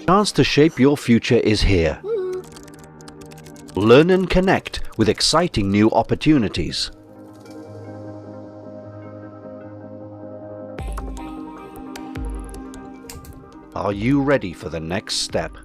chance to shape your future is here. Learn and connect with exciting new opportunities. Are you ready for the next step?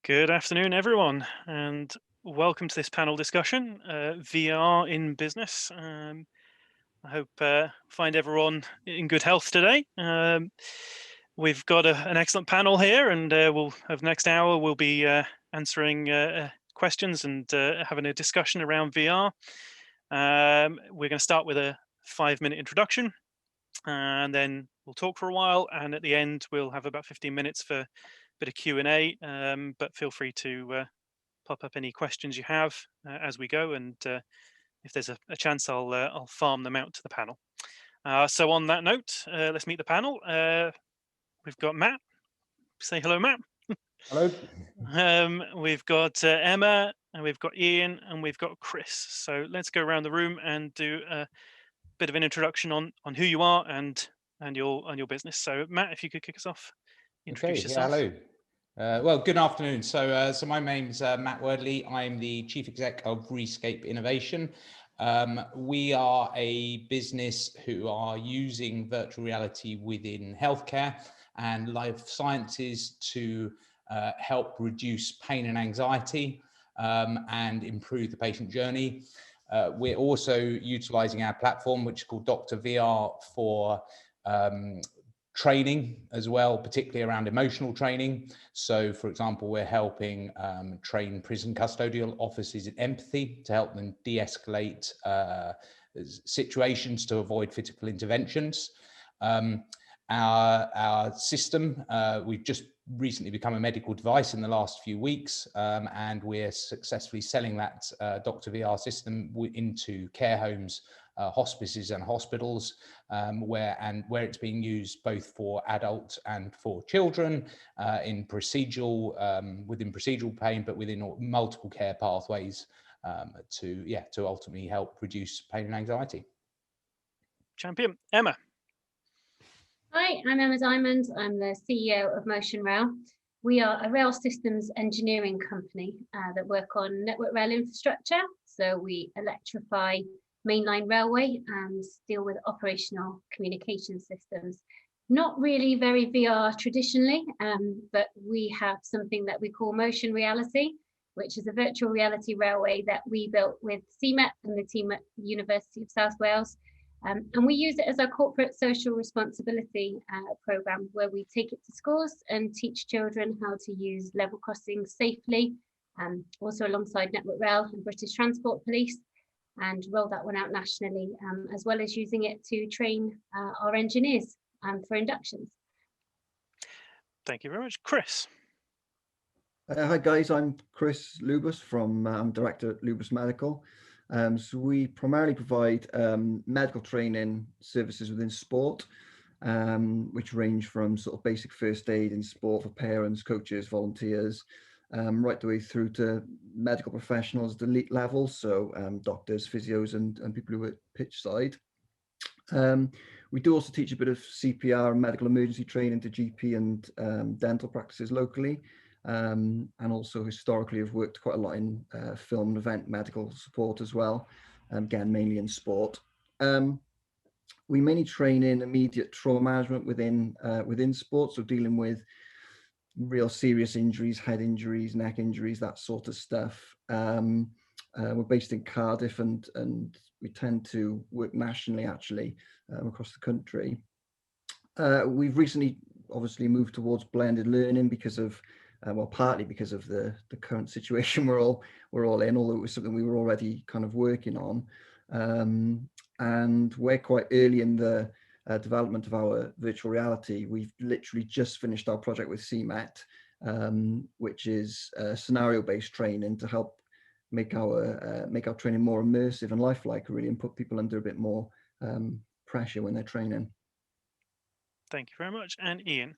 Good afternoon, everyone, and welcome to this panel discussion, VR in business. I hope find everyone in good health today. We've got an excellent panel here, and we'll have next hour. We'll be answering questions and having a discussion around VR. We're going to start with a 5-minute introduction, and then we'll talk for a while. And at the end, we'll have about 15 minutes for a bit of Q&A. But feel free to pop up any questions you have as we go, and if there's a chance, I'll farm them out to the panel. So on that note, let's meet the panel. We've got Matt. Say hello, Matt. Hello. We've got Emma, and we've got Ian, and we've got Chris. So let's go around the room and do a bit of an introduction on who you are and your business. So Matt, if you could kick us off, introduce yourself. Yeah, hello. Well, good afternoon. So my name's Matt Wordley. I'm the Chief Exec of Rescape Innovation. We are a business who are using virtual reality within healthcare and life sciences to help reduce pain and anxiety and improve the patient journey. We're also utilizing our platform, which is called Dr. VR, for training as well, particularly around emotional training. So, for example, we're helping train prison custodial officers in empathy to help them de-escalate situations to avoid physical interventions. Our system, we've just recently become a medical device in the last few weeks, and we're successfully selling that Dr. VR system into care homes, hospices and hospitals, where it's being used both for adults and for children in within procedural pain, but within multiple care pathways to ultimately help reduce pain and anxiety. Champion. Emma. Hi, I'm Emma Diamond. I'm the CEO of Motion Rail. We are a rail systems engineering company that work on network rail infrastructure. So we electrify mainline railway and deal with operational communication systems. Not really very VR traditionally, but we have something that we call Motion Reality, which is a virtual reality railway that we built with CMET and the team at the University of South Wales. And we use it as our corporate social responsibility program, where we take it to schools and teach children how to use level crossings safely, also alongside Network Rail and British Transport Police, and roll that one out nationally, as well as using it to train our engineers for inductions. Thank you very much. Chris. Hi guys, I'm Chris Lubus I'm director at Lubus Medical. So we primarily provide medical training services within sport, which range from sort of basic first aid in sport for parents, coaches, volunteers, right the way through to medical professionals at the elite level, so doctors, physios, and people who are at pitch side. We do also teach a bit of CPR and medical emergency training to GP and dental practices locally. And also historically have worked quite a lot in film and event medical support as well, again mainly in sport. We mainly train in immediate trauma management within sport, so dealing with real serious injuries, head injuries, neck injuries, that sort of stuff. We're based in Cardiff, and we tend to work nationally actually across the country. We've recently obviously moved towards blended learning because of well, partly because of the current situation we're all in, although it was something we were already kind of working on. And we're quite early in the development of our virtual reality. We've literally just finished our project with CMET, which is scenario-based training to help make our training more immersive and lifelike, really, and put people under a bit more pressure when they're training. Thank you very much. And Ian.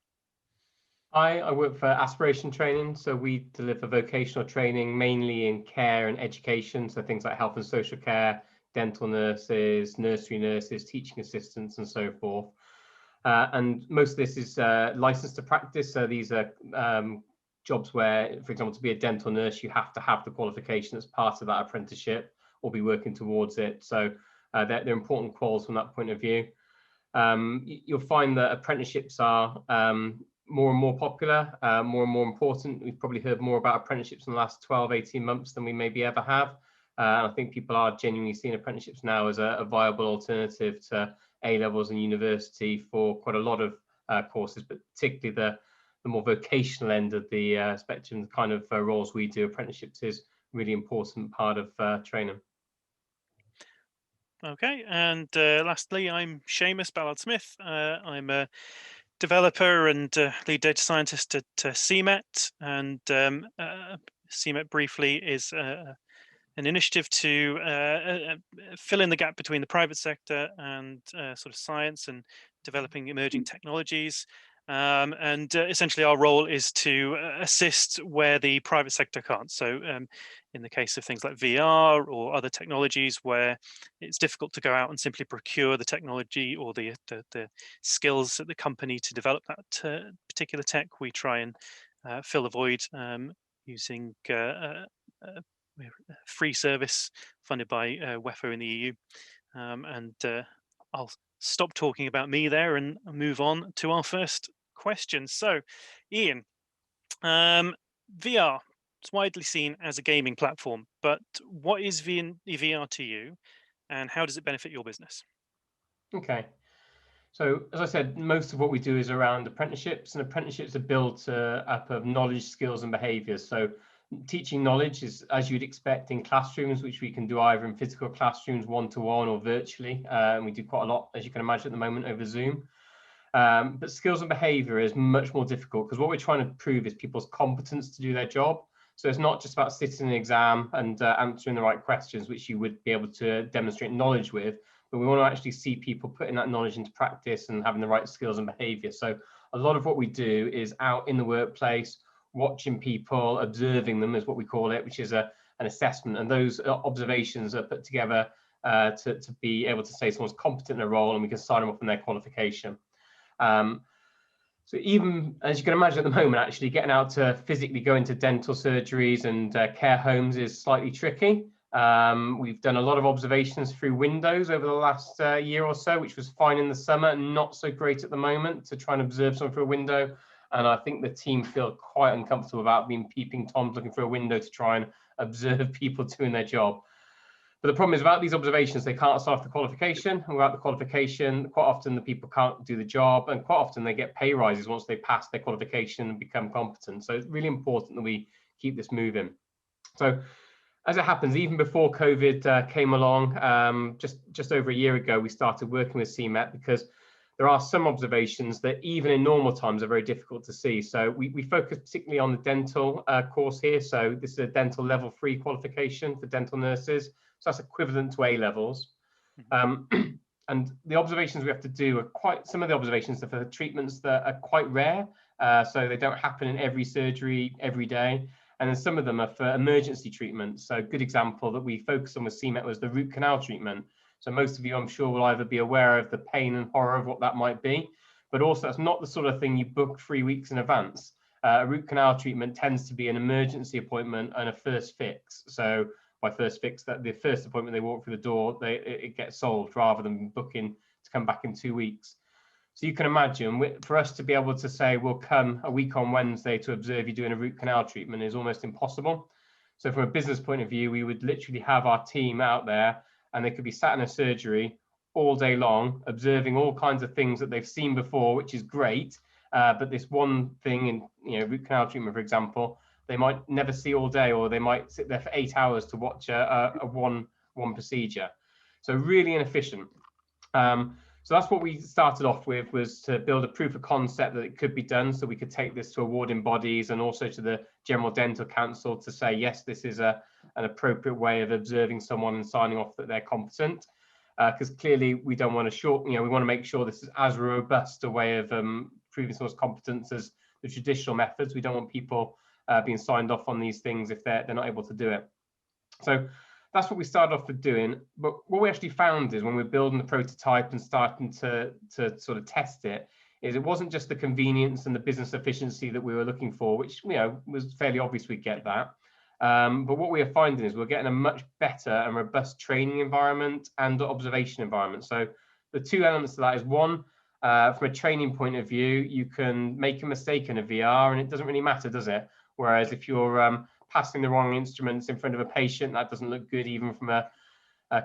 I work for Aspiration Training, so we deliver vocational training mainly in care and education, so things like health and social care, dental nurses, nursery nurses, teaching assistants, and so forth. And most of this is licensed to practice, so these are jobs where, for example, to be a dental nurse, you have to have the qualification as part of that apprenticeship or be working towards it. So they're important quals from that point of view. You'll find that apprenticeships are more and more popular, more and more important. We've probably heard more about apprenticeships in the last 12, 18 months than we maybe ever have. And I think people are genuinely seeing apprenticeships now as a viable alternative to A-levels and university for quite a lot of courses, but particularly the more vocational end of the spectrum, the kind of roles we do. Apprenticeships is a really important part of training. Okay, and lastly, I'm Seamus Ballard-Smith. I'm a developer and lead data scientist at CMET, and CMET briefly is an initiative to fill in the gap between the private sector and sort of science and developing emerging technologies. And essentially our role is to assist where the private sector can't. So in the case of things like VR or other technologies where it's difficult to go out and simply procure the technology or the skills at the company to develop that particular tech, we try and fill the void using free service funded by WEFO in the EU. And I'll stop talking about me there and move on to our first question. So, Ian, VR is widely seen as a gaming platform, but what is VR to you, and how does it benefit your business? Okay. So, as I said, most of what we do is around apprenticeships, and apprenticeships are built up of knowledge, skills, and behaviours. So, teaching knowledge is, as you'd expect, in classrooms, which we can do either in physical classrooms, one-to-one, or virtually. And we do quite a lot, as you can imagine, at the moment over Zoom. But skills and behaviour is much more difficult because what we're trying to prove is people's competence to do their job. So it's not just about sitting in an exam and answering the right questions, which you would be able to demonstrate knowledge with, but we want to actually see people putting that knowledge into practice and having the right skills and behaviour. So a lot of what we do is out in the workplace, watching people, observing them is what we call it, which is an assessment. And those observations are put together to be able to say someone's competent in a role, and we can sign them off on their qualification. So even, as you can imagine at the moment, actually getting out to physically go into dental surgeries and care homes is slightly tricky. We've done a lot of observations through windows over the last year or so, which was fine in the summer, not so great at the moment to try and observe someone through a window. And I think the team feel quite uncomfortable about being peeping Toms looking through a window to try and observe people doing their job. But the problem is about these observations, they can't start the qualification. And without the qualification, quite often the people can't do the job, and quite often they get pay rises once they pass their qualification and become competent. So it's really important that we keep this moving. So as it happens, even before COVID came along, just over a year ago, we started working with CMET because there are some observations that even in normal times are very difficult to see. So we focus particularly on the dental course here. So this is a dental level 3 qualification for dental nurses. So that's equivalent to A-levels. And the observations we have to do are some of the observations are for treatments that are quite rare. So they don't happen in every surgery every day. And then some of them are for emergency treatments. So a good example that we focused on with CMET was the root canal treatment. So most of you, I'm sure, will either be aware of the pain and horror of what that might be, but also that's not the sort of thing you book 3 weeks in advance. A root canal treatment tends to be an emergency appointment and a first fix. So by first fix, that the first appointment they walk through the door, it gets solved rather than booking to come back in 2 weeks. So you can imagine, for us to be able to say we'll come a week on Wednesday to observe you doing a root canal treatment is almost impossible. So from a business point of view, we would literally have our team out there and they could be sat in a surgery all day long, observing all kinds of things that they've seen before, which is great. But this one thing in root canal treatment, for example, they might never see all day, or they might sit there for 8 hours to watch a one procedure. So really inefficient. So that's what we started off with, was to build a proof of concept that it could be done, so we could take this to awarding bodies and also to the General Dental Council to say, yes, this is an appropriate way of observing someone and signing off that they're competent. Because clearly we don't want to we want to make sure this is as robust a way of proving someone's competence as the traditional methods. We don't want people being signed off on these things if they're not able to do it. So that's what we started off with doing. But what we actually found is when we're building the prototype and starting to sort of test it, is it wasn't just the convenience and the business efficiency that we were looking for, which, you know, was fairly obvious we'd get that. But what we are finding is we're getting a much better and robust training environment and observation environment. So the two elements of that is one, from a training point of view, you can make a mistake in a VR and it doesn't really matter, does it? Whereas if you're passing the wrong instruments in front of a patient, that doesn't look good even from a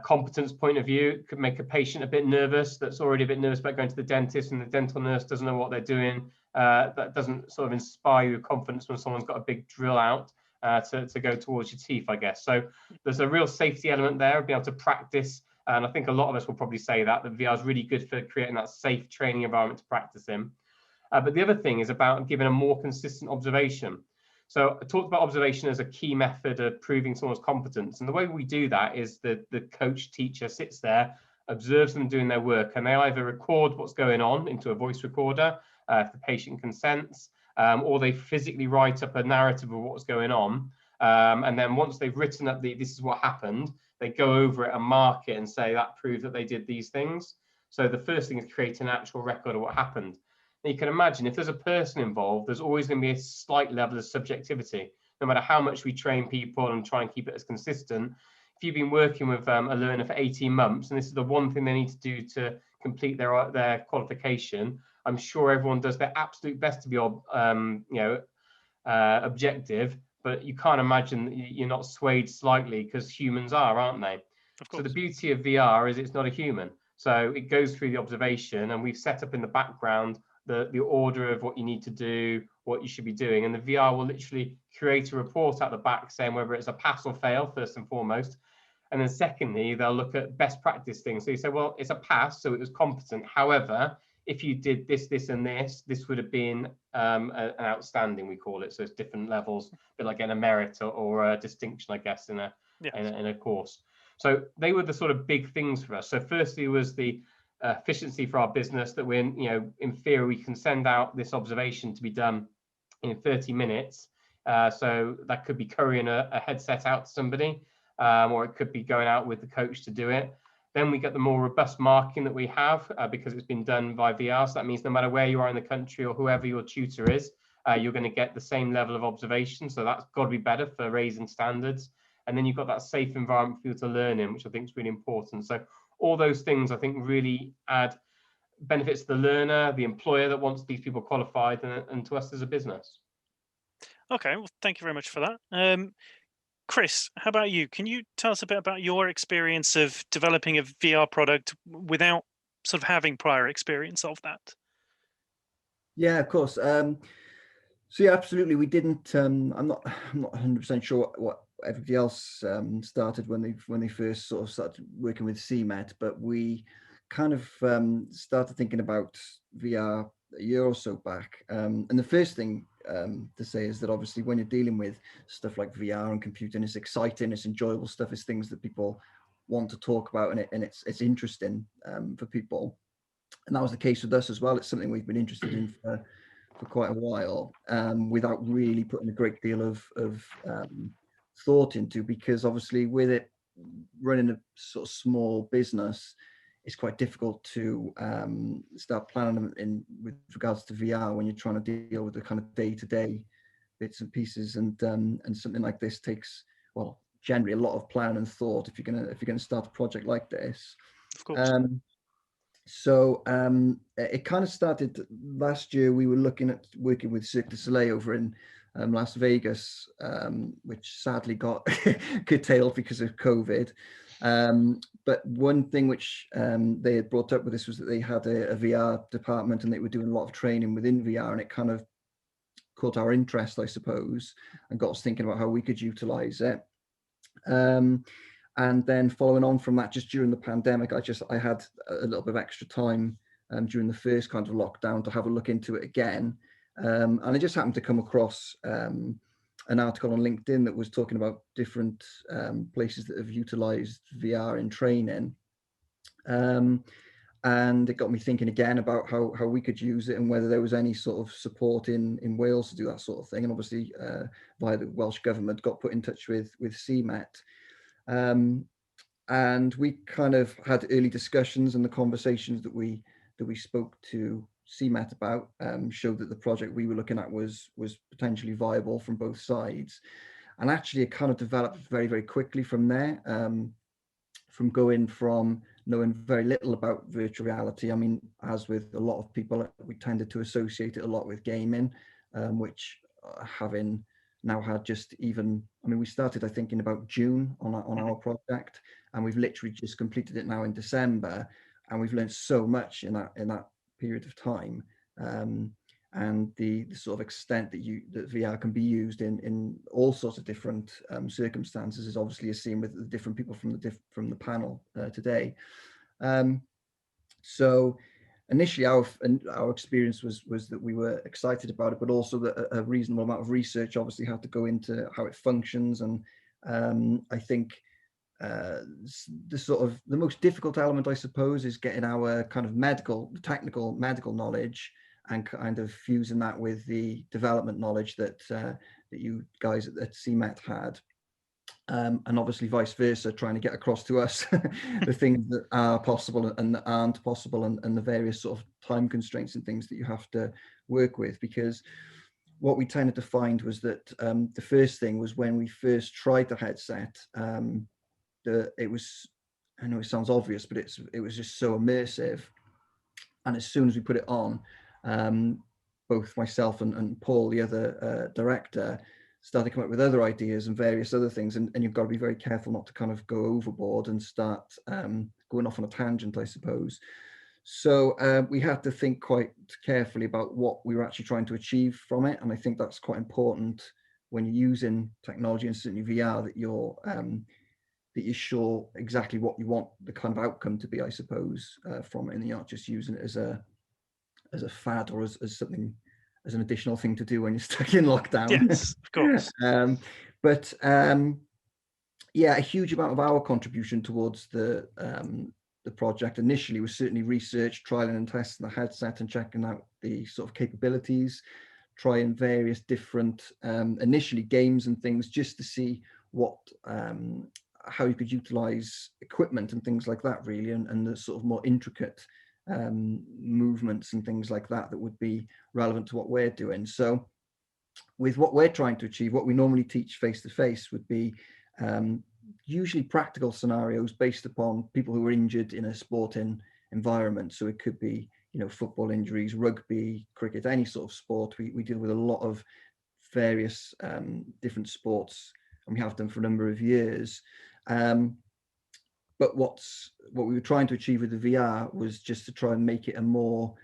competence point of view. It could make a patient a bit nervous that's already a bit nervous about going to the dentist, and the dental nurse doesn't know what they're doing. That doesn't sort of inspire your confidence when someone's got a big drill out to go towards your teeth, I guess. So there's a real safety element there of being able to practice. And I think a lot of us will probably say that VR is really good for creating that safe training environment to practice in. But the other thing is about giving a more consistent observation. So I talked about observation as a key method of proving someone's competence. And the way we do that is the coach teacher sits there, observes them doing their work, and they either record what's going on into a voice recorder if the patient consents, or they physically write up a narrative of what's going on. And then once they've written up this is what happened, they go over it and mark it and say that proves that they did these things. So the first thing is create an actual record of what happened. You can imagine if there's a person involved, there's always going to be a slight level of subjectivity, no matter how much we train people and try and keep it as consistent. If you've been working with a learner for 18 months, and this is the one thing they need to do to complete their qualification, I'm sure everyone does their absolute best to be objective, but you can't imagine that you're not swayed slightly, because humans are, aren't they? Of course. So the beauty of VR is it's not a human. So it goes through the observation, and we've set up in the background the order of what you need to do, what you should be doing. And the VR will literally create a report at the back saying whether it's a pass or fail, first and foremost. And then secondly, they'll look at best practice things. So you say, well, it's a pass, so it was competent. However, if you did this, this, and this would have been an outstanding, we call it. So it's different levels, a bit like getting a merit or a distinction, I guess, in a course. So they were the sort of big things for us. So firstly was the efficiency for our business, that we're, in theory, we can send out this observation to be done in 30 minutes. So that could be couriering a headset out to somebody, or it could be going out with the coach to do it. Then we get the more robust marking that we have because it's been done by VR. So that means no matter where you are in the country or whoever your tutor is, you're going to get the same level of observation. So that's got to be better for raising standards. And then you've got that safe environment for you to learn in, which I think is really important. So all those things, I think, really add benefits to the learner, the employer that wants these people qualified, and to us as a business. Okay, well, thank you very much for that. Chris, how about you? Can you tell us a bit about your experience of developing a VR product without sort of having prior experience of that? Yeah, of course. So yeah, absolutely. We didn't. I'm not 100% sure what everybody else started when they first sort of started working with CMET, but we kind of started thinking about VR a year or so back. And the first thing to say is that obviously when you're dealing with stuff like VR and computing, it's exciting, it's enjoyable stuff, it's things that people want to talk about, and it's interesting for people. And that was the case with us as well. It's something we've been interested in for quite a while, without really putting a great deal of thought into, because obviously with it running a sort of small business, it's quite difficult to start planning in with regards to VR when you're trying to deal with the kind of day-to-day bits and pieces, and something like this takes, well, generally a lot of planning and thought if you're gonna start a project like this. Of course. So it kind of started last year. We were looking at working with Cirque du Soleil over in Las Vegas, which sadly got curtailed because of COVID. But one thing which they had brought up with this was that they had a VR department, and they were doing a lot of training within VR, and it kind of caught our interest, I suppose, and got us thinking about how we could utilize it. And then following on from that, just during the pandemic, I had a little bit of extra time during the first kind of lockdown to have a look into it again. And I just happened to come across an article on LinkedIn that was talking about different places that have utilized VR in training. And And it got me thinking again about how we could use it and whether there was any sort of support in Wales to do that sort of thing. And obviously, via the Welsh government, got put in touch with CMET. And we kind of had early discussions, and the conversations that we spoke to CMET about showed that the project we were looking at was potentially viable from both sides. And actually, it kind of developed very, very quickly from there. From going from knowing very little about virtual reality. I mean, as with a lot of people, we tended to associate it a lot with gaming, which having now had just even, I mean, we started, I think, in about June on our project, and we've literally just completed it now in December, and we've learned so much in that period of time. And the sort of extent that VR can be used in all sorts of different circumstances is obviously as seen with the different people from the panel today. So initially our experience was that we were excited about it, but also that a reasonable amount of research obviously had to go into how it functions. And I think the most difficult element, I suppose, is getting our kind of technical medical knowledge and kind of fusing that with the development knowledge that you guys at CMET had. And obviously vice versa, trying to get across to us the things that are possible and that aren't possible, and the various sort of time constraints and things that you have to work with. Because what we tended to find was that the first thing was when we first tried the headset, it was, I know it sounds obvious, but it was just so immersive. And as soon as we put it on, both myself and Paul, the other director, started coming up with other ideas and various other things. And you've got to be very careful not to kind of go overboard and start going off on a tangent, I suppose. So we had to think quite carefully about what we were actually trying to achieve from it. And I think that's quite important when you're using technology, and certainly VR, that you're sure exactly what you want the kind of outcome to be, I suppose, from it, and you're not just using it as a fad or as something, as an additional thing to do when you're stuck in lockdown. Yes, of course. But yeah, a huge amount of our contribution towards the project initially was certainly research, trialing and testing the headset and checking out the sort of capabilities, trying various different initially games and things just to see what how you could utilize equipment and things like that, really, and the sort of more intricate movements and things like that would be relevant to what we're doing. So with what we're trying to achieve, what we normally teach face to face would be usually practical scenarios based upon people who are injured in a sporting environment. So it could be, football injuries, rugby, cricket, any sort of sport. We deal with a lot of various different sports, and we have done for a number of years. But what we were trying to achieve with the VR was just to try and make it a more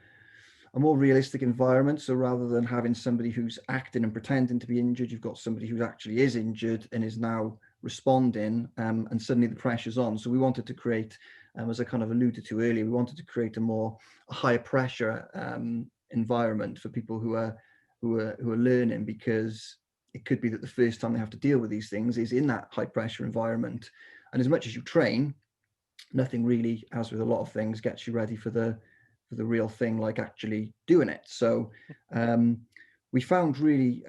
realistic environment. So rather than having somebody who's acting and pretending to be injured, you've got somebody who actually is injured and is now responding, and suddenly the pressure's on. So we wanted to create, as I kind of alluded to earlier, we wanted to create a higher pressure environment for people who are learning, because it could be that the first time they have to deal with these things is in that high pressure environment. And as much as you train, nothing really, as with a lot of things, gets you ready for the real thing, like actually doing it. So we found really,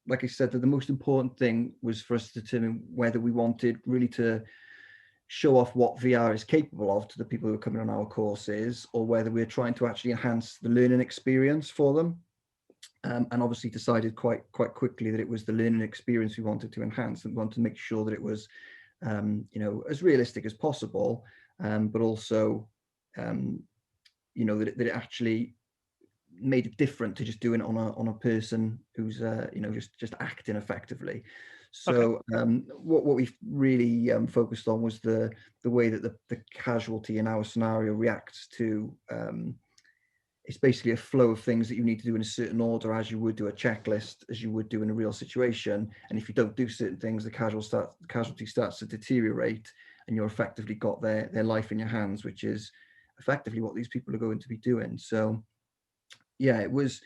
like I said, that the most important thing was for us to determine whether we wanted really to show off what VR is capable of to the people who are coming on our courses, or whether we're trying to actually enhance the learning experience for them. And obviously decided quite quickly that it was the learning experience we wanted to enhance, and wanted to make sure that it was as realistic as possible, but also that it actually made it different to just doing it on a person who's just acting effectively. So what we really focused on was the way that the casualty in our scenario reacts to it's basically a flow of things that you need to do in a certain order, as you would do a checklist, as you would do in a real situation. And if you don't do certain things, the casualty starts to deteriorate, and you're effectively got their life in your hands, which is effectively what these people are going to be doing. So yeah, it was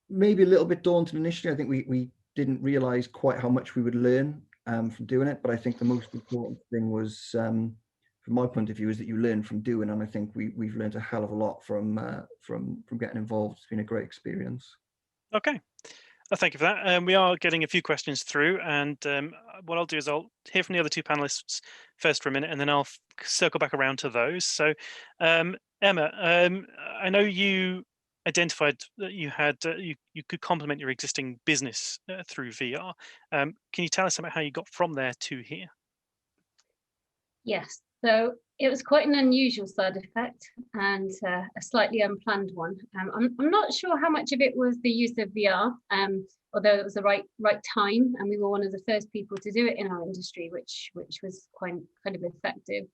maybe a little bit daunting initially. I think we didn't realize quite how much we would learn from doing it, but I think the most important thing was from my point of view, is that you learn from doing, and I think we've learned a hell of a lot from getting involved. It's been a great experience. Okay. Thank you for that. We are getting a few questions through, and what I'll do is I'll hear from the other two panelists first for a minute, and then I'll circle back around to those. So, Emma, I know you identified that you had you could complement your existing business through VR. Can you tell us about how you got from there to here? Yes, so it was quite an unusual side effect and a slightly unplanned one. I'm not sure how much of it was the use of VR, although it was the right time, and we were one of the first people to do it in our industry, which was quite kind of effective.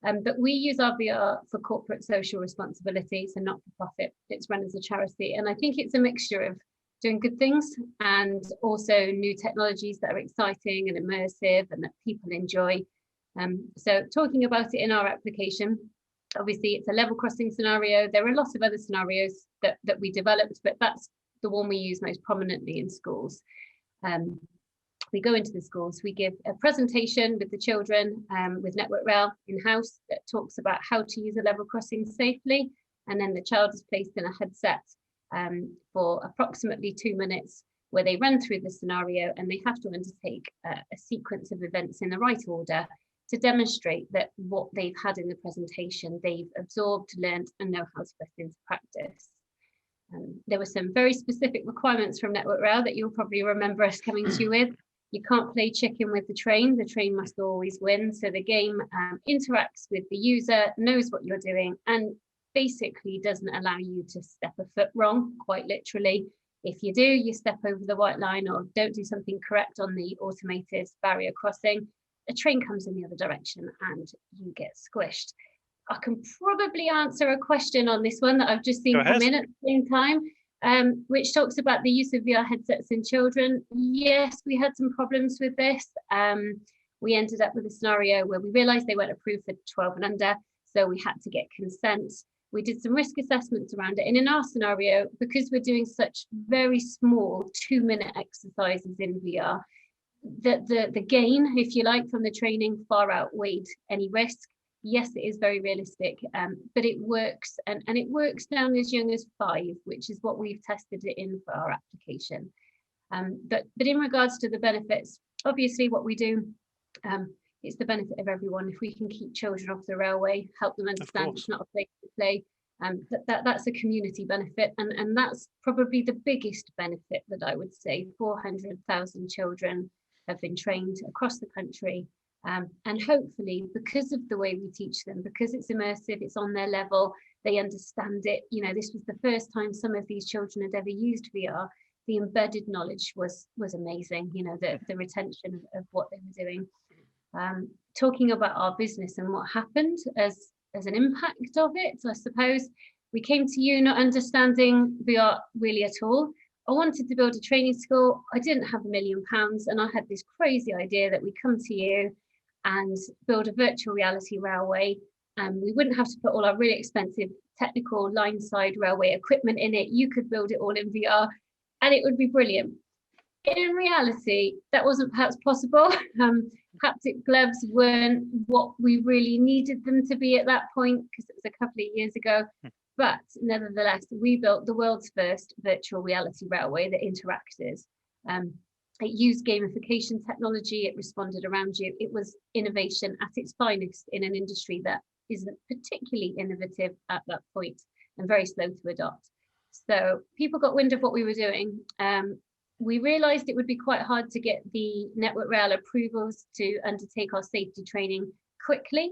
But we use our VR for corporate social responsibility, so not for profit. It's run as a charity, and I think it's a mixture of doing good things and also new technologies that are exciting and immersive and that people enjoy. So talking about it in our application, obviously it's a level crossing scenario. There are lots of other scenarios that we developed, but that's the one we use most prominently in schools. We go into the schools, we give a presentation with the children with Network Rail in-house that talks about how to use a level crossing safely, and then the child is placed in a headset for approximately 2 minutes, where they run through the scenario and they have to undertake a sequence of events in the right order to demonstrate that what they've had in the presentation, they've absorbed, learned, and know how to put into practice. There were some very specific requirements from Network Rail that you'll probably remember us coming to you with. You can't play chicken with the train must always win. So the game interacts with the user, knows what you're doing, and basically doesn't allow you to step a foot wrong, quite literally. If you do, you step over the white line or don't do something correct on the automated barrier crossing, a train comes in the other direction and you get squished. I can probably answer a question on this one that I've just seen come in at the same time, which talks about the use of VR headsets in children. Yes, we had some problems with this. We ended up with a scenario where we realized they weren't approved for 12 and under, so we had to get consent. We did some risk assessments around it. And in our scenario, because we're doing such very small 2-minute exercises in VR, the gain, if you like, from the training far outweighed any risk. Yes, it is very realistic, but it works, and it works down as young as 5, which is what we've tested it in for our application. But in regards to the benefits, obviously what we do, it's the benefit of everyone. If we can keep children off the railway, help them understand it's not a place to play, that's a community benefit, and that's probably the biggest benefit that I would say. 400,000 children have been trained across the country, and hopefully, because of the way we teach them, because it's immersive, it's on their level, they understand it. You know, this was the first time some of these children had ever used VR. The embedded knowledge was amazing. You know, the retention of what they were doing. Talking about our business and what happened as an impact of it, I suppose we came to you not understanding VR really at all. I wanted to build a training school. I didn't have £1 million, and I had this crazy idea that we come to you and build a virtual reality railway, and we wouldn't have to put all our really expensive technical line side railway equipment in it. You could build it all in VR and it would be brilliant. In reality, that wasn't perhaps possible. Haptic gloves weren't what we really needed them to be at that point, because it was a couple of years ago. But nevertheless, we built the world's first virtual reality railway that interacted. It used gamification technology, it responded around you. It was innovation at its finest in an industry that isn't particularly innovative at that point and very slow to adopt. So people got wind of what we were doing. We realized it would be quite hard to get the Network Rail approvals to undertake our safety training quickly.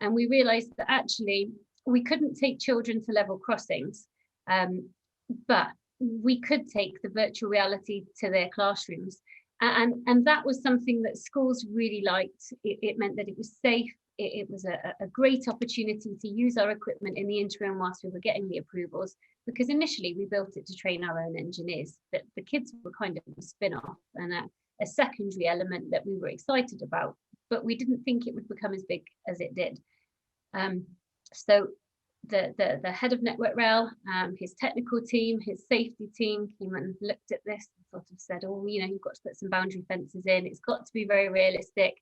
And we realized that actually we couldn't take children to level crossings, but we could take the virtual reality to their classrooms. And that was something that schools really liked. It meant that it was safe. It was a great opportunity to use our equipment in the interim whilst we were getting the approvals, because initially we built it to train our own engineers, but the kids were kind of a spin-off and a secondary element that we were excited about, but we didn't think it would become as big as it did. So the head of Network Rail, his technical team, his safety team came and looked at this and sort of said, oh, you know, you've got to put some boundary fences in. It's got to be very realistic.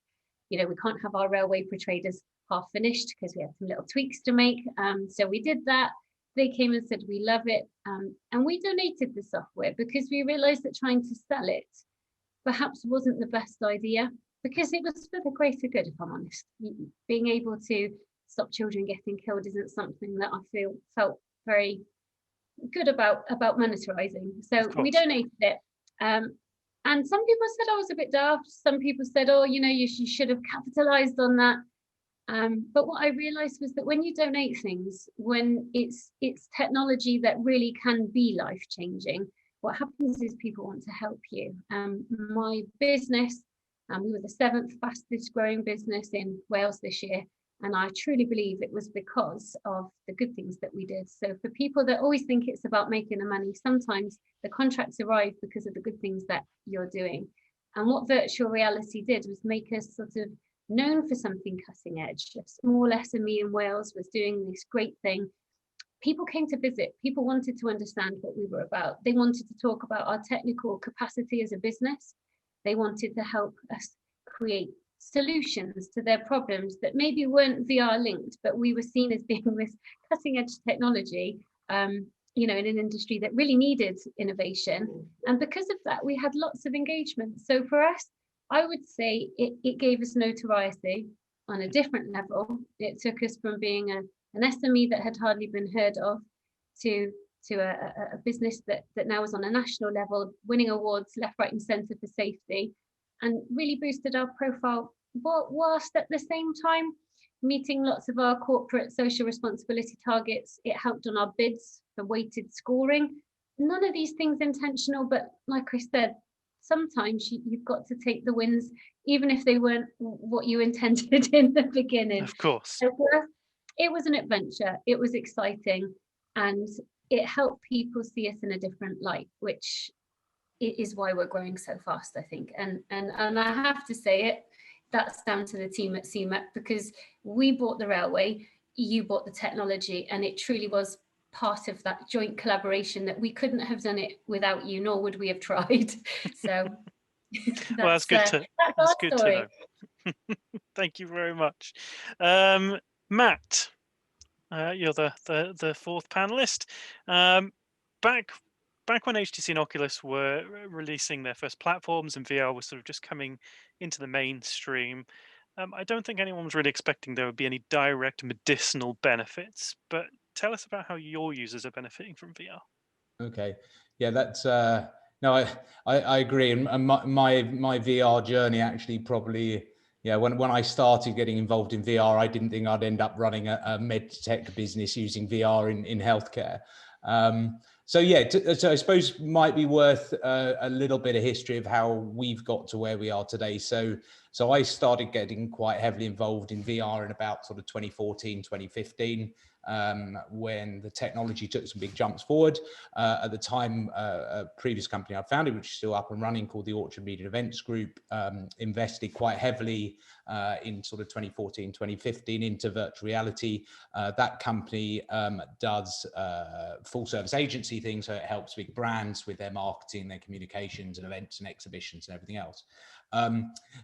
You know, we can't have our railway portrayed as half finished because we had some little tweaks to make. So we did that. They came and said, we love it. And we donated the software because we realized that trying to sell it perhaps wasn't the best idea, because it was for the greater good, if I'm honest. Being able to stop children getting killed isn't something that I felt very good about monetizing. So we donated it. And some people said I was a bit daft. Some people said, oh, you should have capitalized on that. But what I realized was that when you donate things, when it's technology that really can be life-changing, what happens is people want to help you. My business, we were the 7th fastest growing business in Wales this year. And I truly believe it was because of the good things that we did. So for people that always think it's about making the money, sometimes the contracts arrive because of the good things that you're doing. And what virtual reality did was make us sort of known for something cutting edge. A small SME in Wales was doing this great thing. People came to visit. People wanted to understand what we were about. They wanted to talk about our technical capacity as a business. They wanted to help us create solutions to their problems that maybe weren't VR linked, but we were seen as being this cutting edge technology, in an industry that really needed innovation. And because of that, we had lots of engagement. So for us, I would say it gave us notoriety on a different level. It took us from being an SME that had hardly been heard of to a business that now is on a national level, winning awards left, right and centre for safety, and really boosted our profile, whilst at the same time meeting lots of our corporate social responsibility targets. It helped on our bids for weighted scoring. None of these things intentional, but like I said, sometimes you've got to take the wins, even if they weren't what you intended in the beginning. Of course. So for us, it was an adventure. It was exciting, and it helped people see us in a different light, which is why we're growing so fast, I think. And I have to say it, that's down to the team at CMAC, because we bought the railway, you bought the technology, and it truly was part of that joint collaboration that we couldn't have done it without you, nor would we have tried. So Well, that's good that's good to know. Thank you very much. Matt, you're the 4th panelist. Back when HTC and Oculus were releasing their first platforms and VR was sort of just coming into the mainstream, I don't think anyone was really expecting there would be any direct medicinal benefits. But tell us about how your users are benefiting from VR. Okay, yeah, that's no, I agree, and my VR journey actually probably, yeah, when I started getting involved in VR, I didn't think I'd end up running a med tech business using VR in healthcare. So yeah, so I suppose might be worth a little bit of history of how we've got to where we are today. So I started getting quite heavily involved in VR in about sort of 2014, 2015. When the technology took some big jumps forward. At the time, a previous company I founded, which is still up and running, called the Orchard Media Events Group, invested quite heavily in sort of 2014, 2015 into virtual reality. That company does full service agency things, so it helps big brands with their marketing, their communications and events and exhibitions and everything else.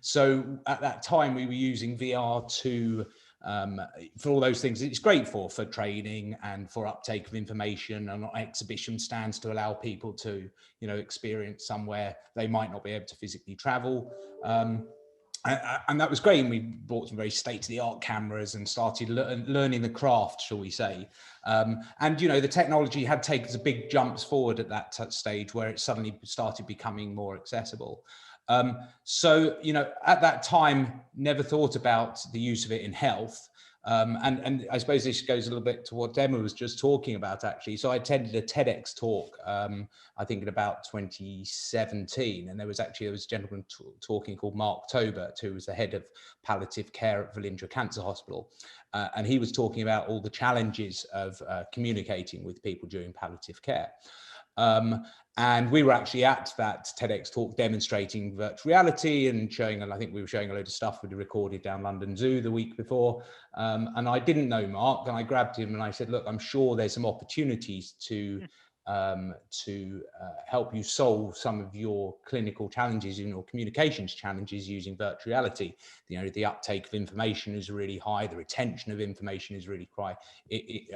So at that time, we were using VR for all those things it's great for training and for uptake of information and exhibition stands to allow people to, experience somewhere they might not be able to physically travel. And that was great. And we bought some very state-of-the-art cameras and started learning the craft, shall we say. And, the technology had taken some big jumps forward at that stage where it suddenly started becoming more accessible. So, at that time, never thought about the use of it in health. And I suppose this goes a little bit to what Emma was just talking about, actually. So I attended a TEDx talk, I think in about 2017. And there was a gentleman talking called Mark Tobert, who was the head of palliative care at Velindre Cancer Hospital. And he was talking about all the challenges of communicating with people during palliative care. And we were actually at that TEDx talk demonstrating virtual reality and showing, and I think we were showing a load of stuff we'd recorded down London Zoo the week before. And I didn't know Mark, and I grabbed him and I said, look, I'm sure there's some opportunities to to help you solve some of your clinical challenges and your communications challenges using virtual reality. You know, the uptake of information is really high, the retention of information is really high.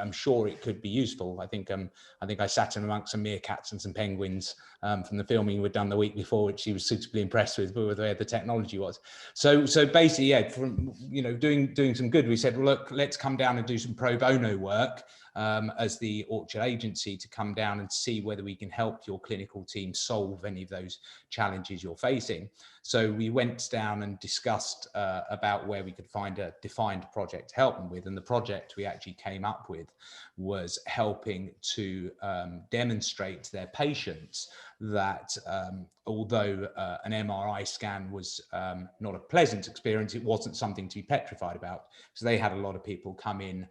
I'm sure it could be useful. I think I sat in amongst some meerkats and some penguins from the filming we'd done the week before, which he was suitably impressed with where the technology was. So basically, yeah, from, you know, doing some good, we said, well, look, let's come down and do some pro bono work as the Orchard agency to come down and see whether we can help your clinical team solve any of those challenges you're facing. So we went down and discussed about where we could find a defined project to help them with. And the project we actually came up with was helping to demonstrate to their patients that although an MRI scan was not a pleasant experience, it wasn't something to be petrified about. So they had a lot of people come in,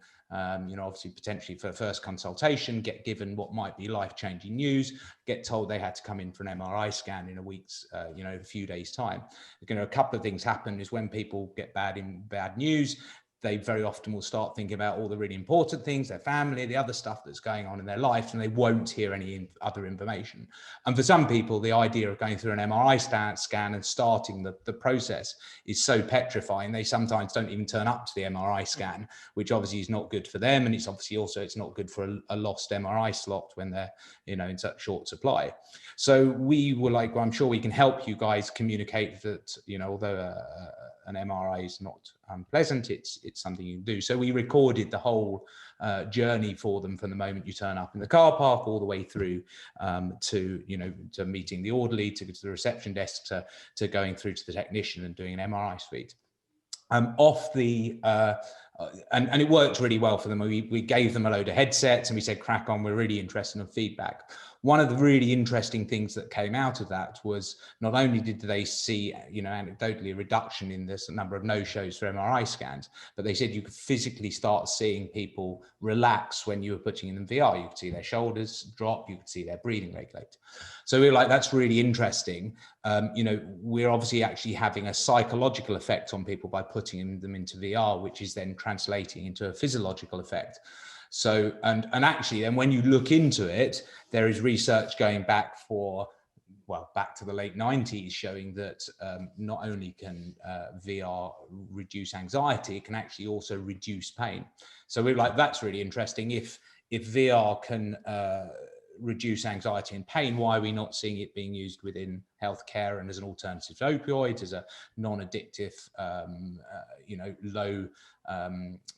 you know, obviously potentially for a first consultation, get given what might be life-changing news, get told they had to come in for an MRI scan in a week's, you know, a few days' time. You know, a couple of things happen is when people get bad news, they very often will start thinking about all the really important things, their family, the other stuff that's going on in their life, and they won't hear any other information. And for some people, the idea of going through an MRI scan and starting the process is so petrifying, they sometimes don't even turn up to the MRI scan, which obviously is not good for them. And it's obviously also, it's not good for a lost MRI slot when they're, you know, in such short supply. So we were like, well, I'm sure we can help you guys communicate that, you know, although an MRI is not unpleasant, it's something you can do. So we recorded the whole journey for them from the moment you turn up in the car park all the way through to, you know, to meeting the orderly, to the reception desk, to going through to the technician and doing an MRI suite. And it worked really well for them. We gave them a load of headsets and we said, crack on, we're really interested in feedback. One of the really interesting things that came out of that was not only did they see, you know, anecdotally a reduction in this number of no-shows for MRI scans, but they said you could physically start seeing people relax when you were putting in VR. You could see their shoulders drop, you could see their breathing regulate. So we were like, that's really interesting. You know, we're obviously actually having a psychological effect on people by putting them into VR, which is then translating into a physiological effect. So, and actually then when you look into it, there is research going back back to the late 90s showing that not only can VR reduce anxiety, it can actually also reduce pain. So we're like, that's really interesting. If VR can reduce anxiety and pain, why are we not seeing it being used within healthcare and as an alternative to opioids, as a non-addictive, you know,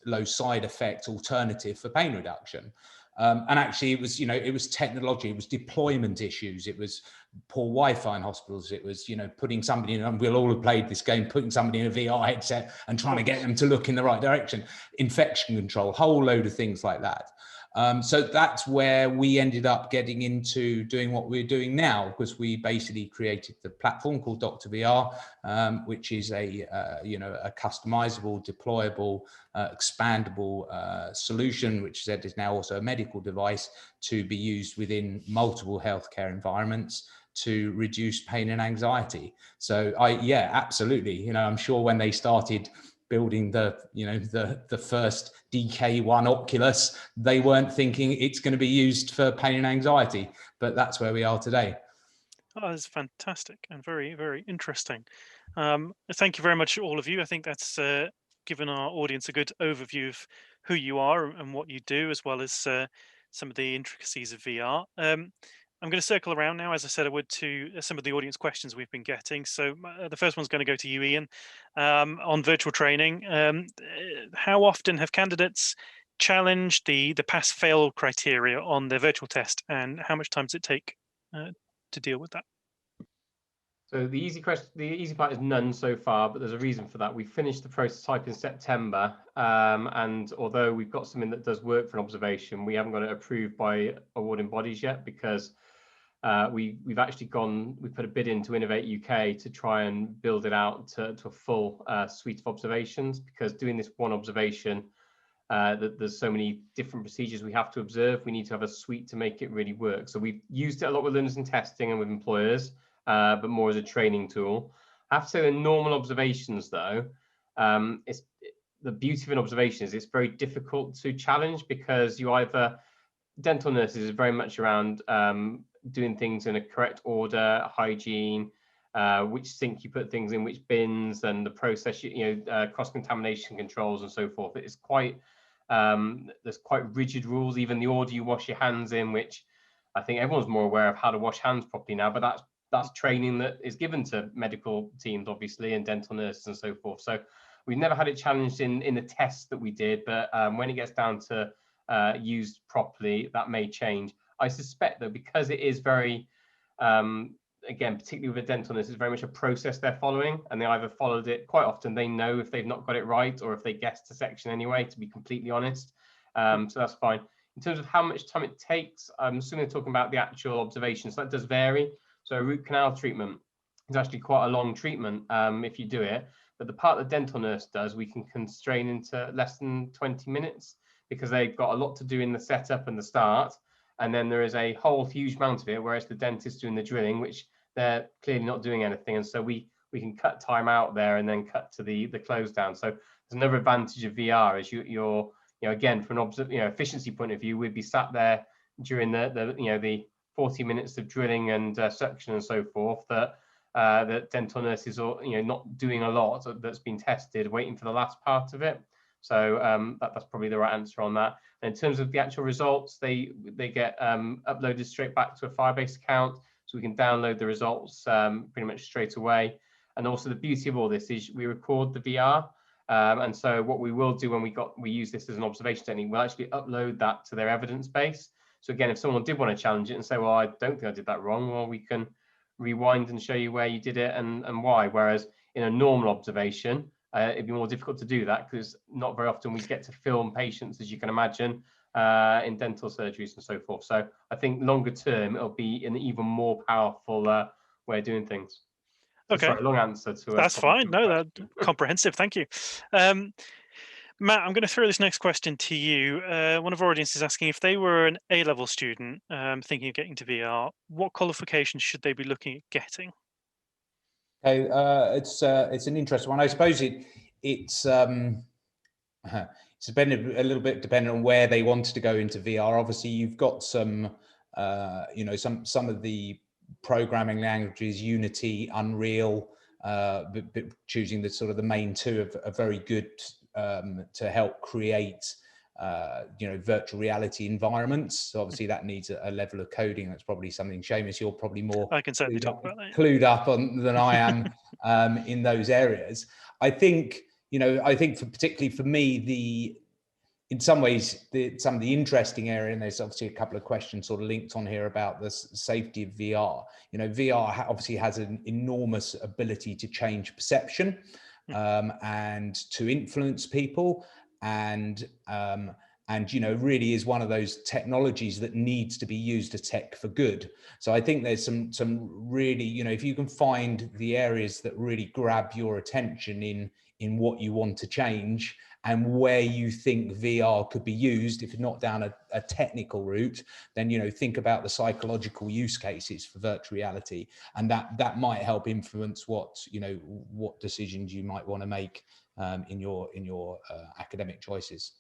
low side effect alternative for pain reduction? And actually it was, you know, it was technology, it was deployment issues, it was poor Wi-Fi in hospitals, it was, you know, putting somebody in, and we'll all have played this game, putting somebody in a VR headset and trying to get them to look in the right direction, infection control, whole load of things like that. So that's where we ended up getting into doing what we're doing now, because we basically created the platform called Dr. VR, which is a you know, a customizable, deployable, expandable solution, which is now also a medical device to be used within multiple healthcare environments to reduce pain and anxiety. So yeah, absolutely. You know, I'm sure when they started building the, you know, the first DK1 Oculus, they weren't thinking it's going to be used for pain and anxiety, but that's where we are today. Oh, that's fantastic and very, very interesting. Thank you very much, all of you. I think that's given our audience a good overview of who you are and what you do, as well as some of the intricacies of VR. I'm going to circle around now, as I said I would, to some of the audience questions we've been getting. So the first one's going to go to you, Ian, on virtual training. How often have candidates challenged the pass-fail criteria on their virtual test, and how much time does it take to deal with that? So the easy part is none so far, but there's a reason for that. We finished the prototype in September, and although we've got something that does work for an observation, we haven't got it approved by awarding bodies yet, because we've actually put a bid into Innovate UK to try and build it out to a full suite of observations, because doing this one observation, there's so many different procedures we have to observe. We need to have a suite to make it really work. So we've used it a lot with learners in testing and with employers, but more as a training tool. I have to say, in normal observations, though, the beauty of an observation is it's very difficult to challenge, because you either dental nurses is very much around doing things in a correct order, hygiene, which sink you put things in, which bins, and the process, cross-contamination controls and so forth. It's quite, there's quite rigid rules, even the order you wash your hands in, which I think everyone's more aware of how to wash hands properly now, but that's training that is given to medical teams, obviously, and dental nurses and so forth. So we've never had it challenged in the tests that we did, but when it gets down to used properly, that may change. I suspect though, because it is very, again, particularly with a dental nurse, it's very much a process they're following, and they either followed it, quite often they know if they've not got it right, or if they guessed a section anyway, to be completely honest. So that's fine. In terms of how much time it takes, I'm assuming they're talking about the actual observations. So that does vary. So a root canal treatment is actually quite a long treatment if you do it. But the part the dental nurse does, we can constrain into less than 20 minutes because they've got a lot to do in the setup and the start. And then there is a whole huge amount of it, whereas the dentist doing the drilling, which they're clearly not doing anything. And so we can cut time out there and then cut to the close down. So there's another advantage of VR is you're again, from an efficiency point of view, we'd be sat there during the 40 minutes of drilling and suction and so forth that the dental nurses are not doing a lot that's been tested, waiting for the last part of it. So that's probably the right answer on that. And in terms of the actual results, they get uploaded straight back to a Firebase account, so we can download the results pretty much straight away. And also the beauty of all this is we record the VR. And so what we will do when we use this as an observation technique, we'll actually upload that to their evidence base. So again, if someone did want to challenge it and say, well, I don't think I did that wrong, well, we can rewind and show you where you did it and why. Whereas in a normal observation, it'd be more difficult to do that because not very often we get to film patients, as you can imagine, in dental surgeries and so forth. So I think longer term, it'll be an even more powerful way of doing things. Okay, sorry, long answer to that's fine. No, that's comprehensive. Thank you. Matt, I'm going to throw this next question to you. One of our audience is asking if they were an A-level student thinking of getting to VR, what qualifications should they be looking at getting? Okay, it's an interesting one. I suppose it's been a little bit dependent on where they wanted to go into VR. Obviously, you've got some some of the programming languages, Unity, Unreal, but choosing the sort of the main two are very good to help create virtual reality environments. So obviously that needs a level of coding. That's probably something, Seamus, you're probably more I can certainly talk about that. Clued up on than I am in those areas. I think particularly for me, in some ways, some of the interesting area, and there's obviously a couple of questions sort of linked on here about the safety of VR. VR obviously has an enormous ability to change perception and to influence people, and really is one of those technologies that needs to be used as tech for good. So I think there's some really, if you can find the areas that really grab your attention in what you want to change and where you think VR could be used, if you're not down a technical route, then think about the psychological use cases for virtual reality, and that might help influence what decisions you might want to make in your academic choices.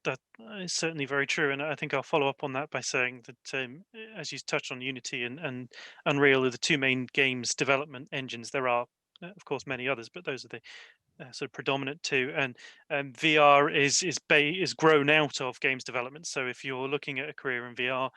That is certainly very true, and I think I'll follow up on that by saying that as you touched on, Unity and Unreal are the two main games development engines. There are of course many others, but those are the sort of predominant two, and VR is grown out of games development. So if you're looking at a career in VR,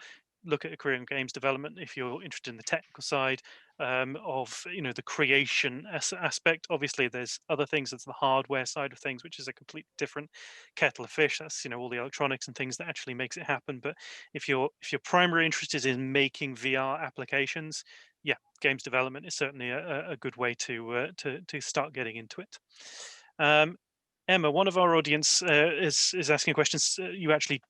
look at a career in games development. If you're interested in the technical side of the creation aspect, obviously there's other things. That's the hardware side of things, which is a completely different kettle of fish. That's all the electronics and things that actually makes it happen. But if your primary interest is in making VR applications, yeah, games development is certainly a good way to start getting into it. Emma, one of our audience is asking questions you actually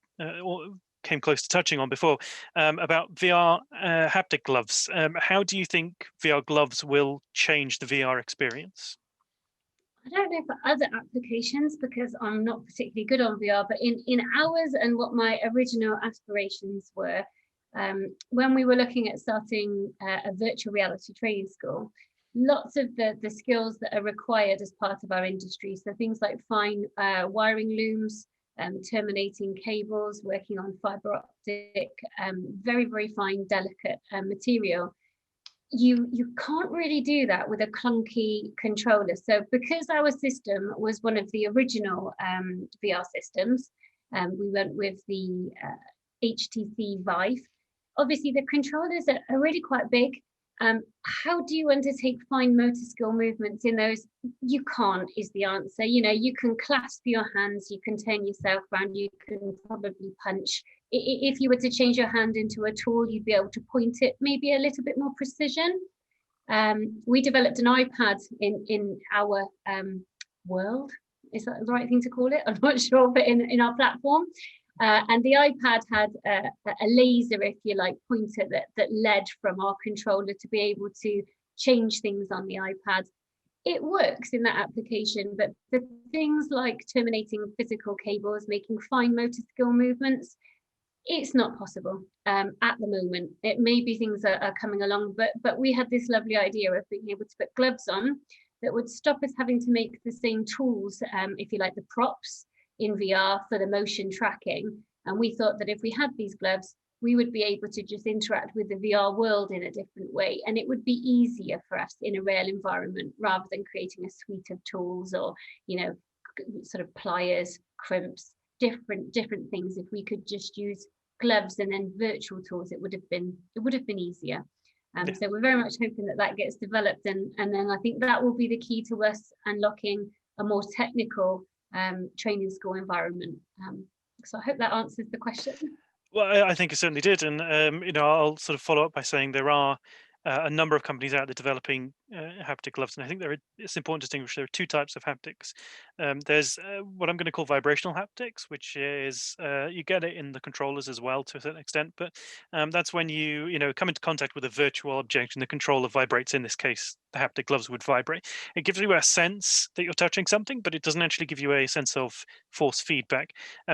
came close to touching on before about VR haptic gloves. How do you think VR gloves will change the VR experience? I don't know for other applications because I'm not particularly good on VR, but in ours and what my original aspirations were, when we were looking at starting a virtual reality training school, lots of the skills that are required as part of our industry, so things like fine wiring looms, terminating cables, working on fiber optic, very, very fine, delicate material. You can't really do that with a clunky controller. So because our system was one of the original VR systems, we went with the HTC Vive. Obviously, the controllers are really quite big. How do you undertake fine motor skill movements in those? You can't, is the answer. You know, you can clasp your hands, you can turn yourself around, you can probably punch. If you were to change your hand into a tool, you'd be able to point it maybe a little bit more precision. We developed an iPad in our world. Is that the right thing to call it? I'm not sure, but in our platform. And the iPad had a laser, if you like, pointer that led from our controller to be able to change things on the iPad. It works in that application, but the things like terminating physical cables, making fine motor skill movements, it's not possible at the moment. It may be things are coming along, but we had this lovely idea of being able to put gloves on that would stop us having to make the same tools, if you like, the props in VR for the motion tracking. And we thought that if we had these gloves, we would be able to just interact with the VR world in a different way. And it would be easier for us in a real environment rather than creating a suite of tools or, you know, sort of pliers, crimps, different things. If we could just use gloves and then virtual tools, it would have been easier. So we're very much hoping that gets developed, and then I think that will be the key to us unlocking a more technical training school environment. So I hope that answers the question. Well, I think it certainly did, and you know, I'll sort of follow up by saying there are a number of companies out there developing haptic gloves, and I think it's important to distinguish there are two types of haptics. There's what I'm going to call vibrational haptics, which is you get it in the controllers as well to a certain extent, but that's when you come into contact with a virtual object and the controller vibrates. In this case, the haptic gloves would vibrate. It gives you a sense that you're touching something, but it doesn't actually give you a sense of force feedback.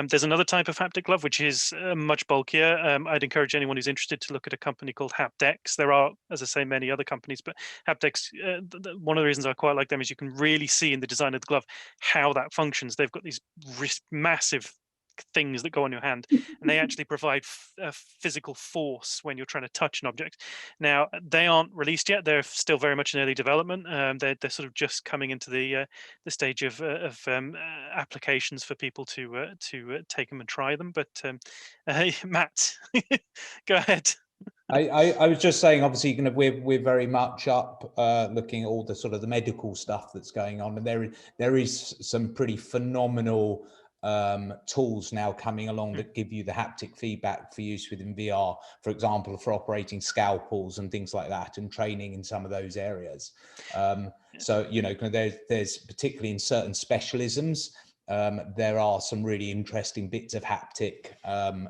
There's another type of haptic glove which is much bulkier. I'd encourage anyone who's interested to look at a company called Hapdex. There are, as I say, many other companies, but Hapdex, one of the reasons I quite like them is you can really see in the design of the glove how that functions. They've got these massive things that go on your hand, and they actually provide physical force when you're trying to touch an object. Now, they aren't released yet. They're still very much in early development. They're sort of just coming into the stage of applications for people to take them and try them. But Matt, go ahead. I was just saying, obviously, we're very much up looking at all the sort of the medical stuff that's going on, and there is some pretty phenomenal tools now coming along that give you the haptic feedback for use within VR, for example, for operating scalpels and things like that, and training in some of those areas. So, there's particularly in certain specialisms, there are some really interesting bits of haptic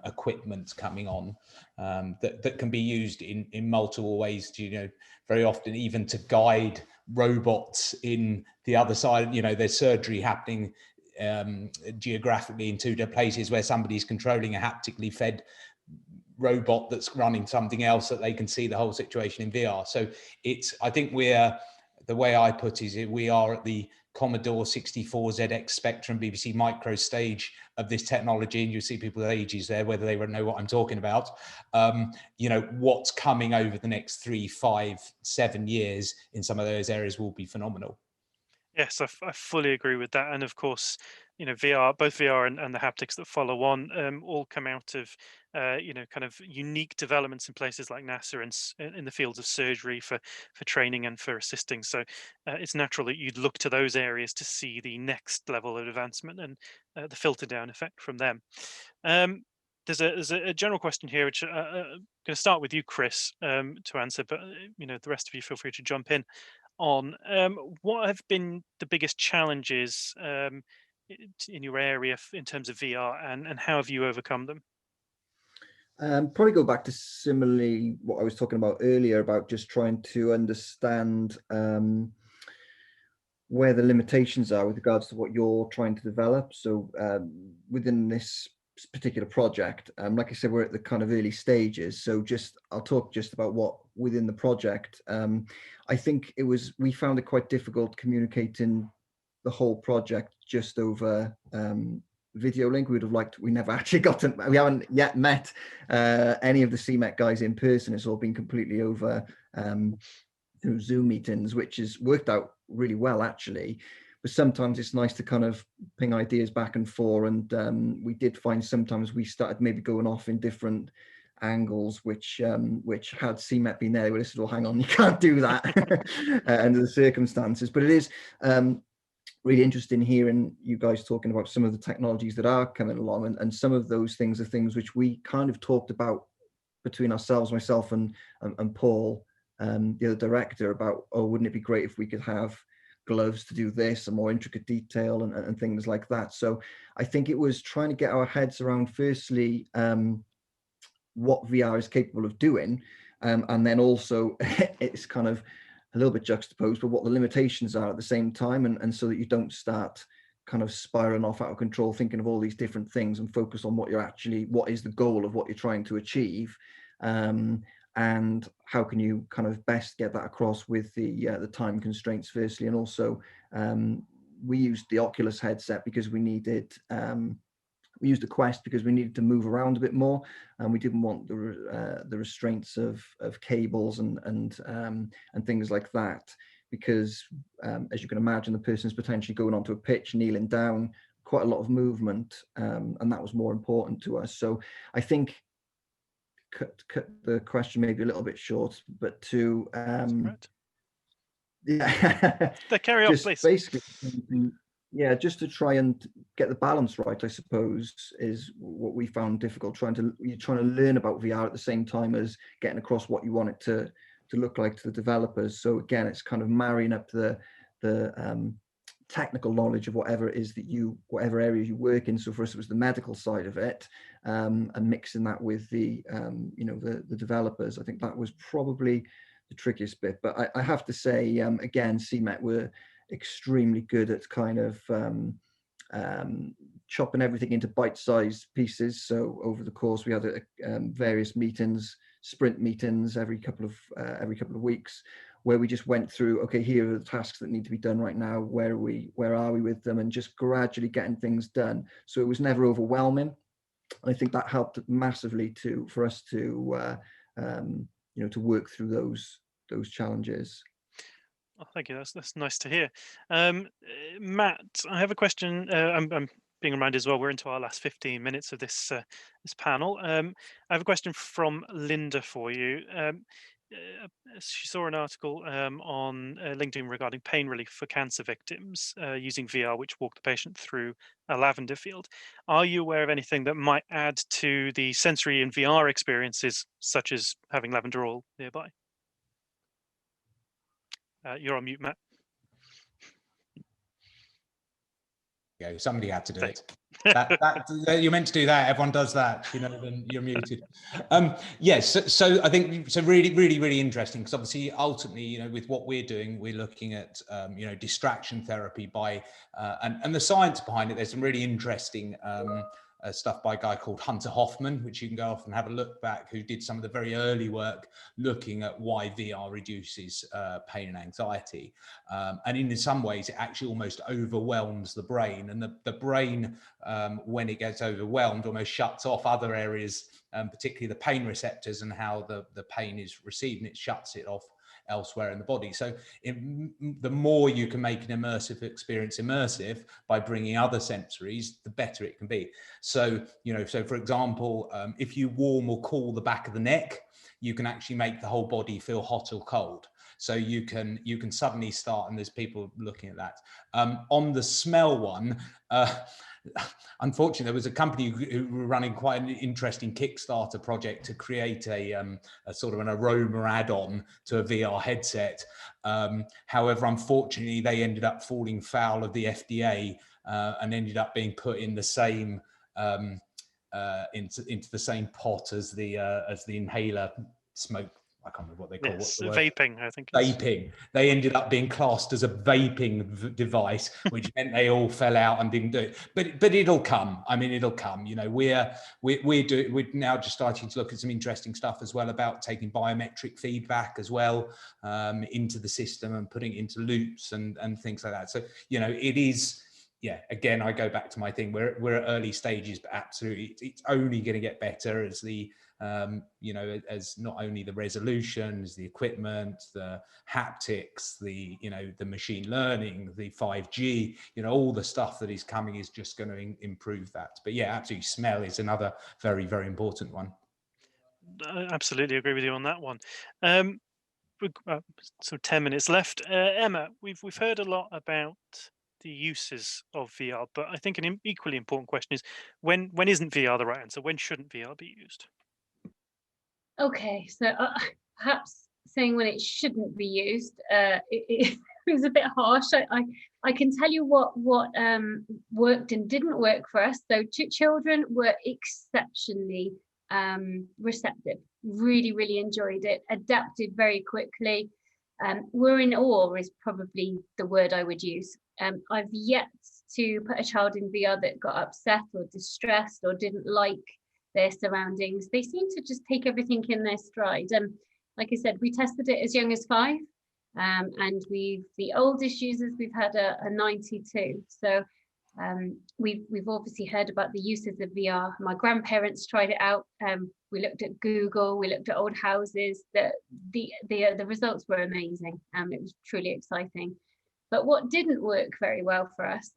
equipment coming on that can be used in multiple ways to, very often even to guide robots in the other side. There's surgery happening geographically in two places where somebody's controlling a haptically fed robot that's running something else that they can see the whole situation in VR. So I think the way I put it is we are at the Commodore 64 ZX Spectrum BBC Micro stage of this technology, and you see people with ages there, whether they know what I'm talking about. What's coming over the next 3, 5, 7 years in some of those areas will be phenomenal. Yes, I fully agree with that. And of course, VR, both VR and the haptics that follow on, all come out of, kind of unique developments in places like NASA and in the fields of surgery for training and for assisting. So it's natural that you'd look to those areas to see the next level of advancement and the filter down effect from them. There's a general question here, which I'm going to start with you, Chris, to answer, but the rest of you feel free to jump in on. What have been the biggest challenges in your area in terms of VR, and how have you overcome them? Probably go back to similarly what I was talking about earlier about just trying to understand where the limitations are with regards to what you're trying to develop. So within this particular project, like I said, we're at the kind of early stages. So I'll talk just about what within the project. I think we found it quite difficult communicating the whole project just over video link. We never actually we haven't yet met any of the CMET guys in person. It's all been completely over through Zoom meetings, which has worked out really well, actually. But sometimes it's nice to kind of ping ideas back and forth. And we did find sometimes we started maybe going off in different angles, which had CMET been there, they would have said, well, hang on, you can't do that under the circumstances. But it is really interesting hearing you guys talking about some of the technologies that are coming along, and some of those things are things which we kind of talked about between ourselves, myself and Paul, the other director, about, oh, wouldn't it be great if we could have gloves to do this, a more intricate detail and things like that. So I think it was trying to get our heads around, firstly, what VR is capable of doing, and then also it's kind of a little bit juxtaposed, but what the limitations are at the same time, and so that you don't start kind of spiraling off out of control, thinking of all these different things, and focus on what is the goal of what you're trying to achieve, and how can you kind of best get that across with the time constraints, firstly, and also we used the Oculus headset because we needed. We used the Quest because we needed to move around a bit more, and we didn't want the restraints of cables and things like that. Because as you can imagine, the person's potentially going onto a pitch, kneeling down, quite a lot of movement, and that was more important to us. So I think cut the question maybe a little bit short, but to yeah, carry on, please. Basically, yeah, just to try and get the balance right, I suppose, is what we found difficult. You're trying to learn about VR at the same time as getting across what you want it to look like to the developers. So again, it's kind of marrying up the technical knowledge of whatever it is whatever area you work in. So for us, it was the medical side of it, and mixing that with the developers. I think that was probably the trickiest bit. But I have to say, again, CMET were extremely good at kind of chopping everything into bite-sized pieces. So over the course, we had various meetings, sprint meetings every couple of weeks, where we just went through, okay, here are the tasks that need to be done right now. Where are we with them? And just gradually getting things done. So it was never overwhelming. I think that helped massively for us to to work through those challenges. Oh, thank you. That's nice to hear. Matt, I have a question. I'm being reminded as well, we're into our last 15 minutes of this panel. I have a question from Linda for you. She saw an article on LinkedIn regarding pain relief for cancer victims using VR, which walked the patient through a lavender field. Are you aware of anything that might add to the sensory and VR experiences, such as having lavender oil nearby? You're on mute, Matt. Yeah, somebody had to do it. You're meant to do that. Everyone does that, then you're muted. Yes, so I think really interesting, because obviously ultimately, with what we're doing, we're looking at distraction therapy by and the science behind it. There's some really interesting stuff by a guy called Hunter Hoffman, which you can go off and have a look back, who did some of the very early work looking at why VR reduces pain and anxiety. And in some ways, it actually almost overwhelms the brain. And the brain, when it gets overwhelmed, almost shuts off other areas, particularly the pain receptors and how the pain is received, and it shuts it off elsewhere in the body. So the more you can make an immersive experience immersive by bringing other sensories, the better it can be. So, so for example, if you warm or cool the back of the neck, you can actually make the whole body feel hot or cold. So you can suddenly start, and there's people looking at that. On the smell one, unfortunately, there was a company who were running quite an interesting Kickstarter project to create a sort of an aroma add-on to a VR headset. However, unfortunately, they ended up falling foul of the FDA and ended up being put in the same into the same pot as the inhaler smoke. I can't remember what they call it. Yes, vaping, I think. Vaping. They ended up being classed as a vaping device, which meant they all fell out and didn't do it. But it'll come. I mean, it'll come. We're now just starting to look at some interesting stuff as well about taking biometric feedback as well into the system and putting it into loops and things like that. So it is. yeah, again, I go back to my thing. We're at early stages, but absolutely, it's only going to get better as the you know, as not only the resolution, as the equipment, the haptics, the, you know, the machine learning, the 5G, you know, all the stuff that is coming is just going to improve that. But yeah, absolutely, smell is another very, very important one. I absolutely agree with you on that one. So 10 minutes left. Emma, we've heard a lot about the uses of VR, but I think an equally important question is when isn't VR the right answer? When shouldn't VR be used? Okay, so perhaps saying when it shouldn't be used, it was a bit harsh. I can tell you what worked and didn't work for us. So children were exceptionally receptive, really enjoyed it, adapted very quickly. Were in awe is probably the word I would use. I've yet to put a child in VR that got upset or distressed or didn't like their surroundings. They seem to just take everything in their stride. And like I said, we tested it as young as 5, and the oldest users we've had are 92. So we've obviously heard about the uses of VR. My grandparents tried it out. We looked at Google, we looked at old houses. The results were amazing. It was truly exciting. But what didn't work very well for us,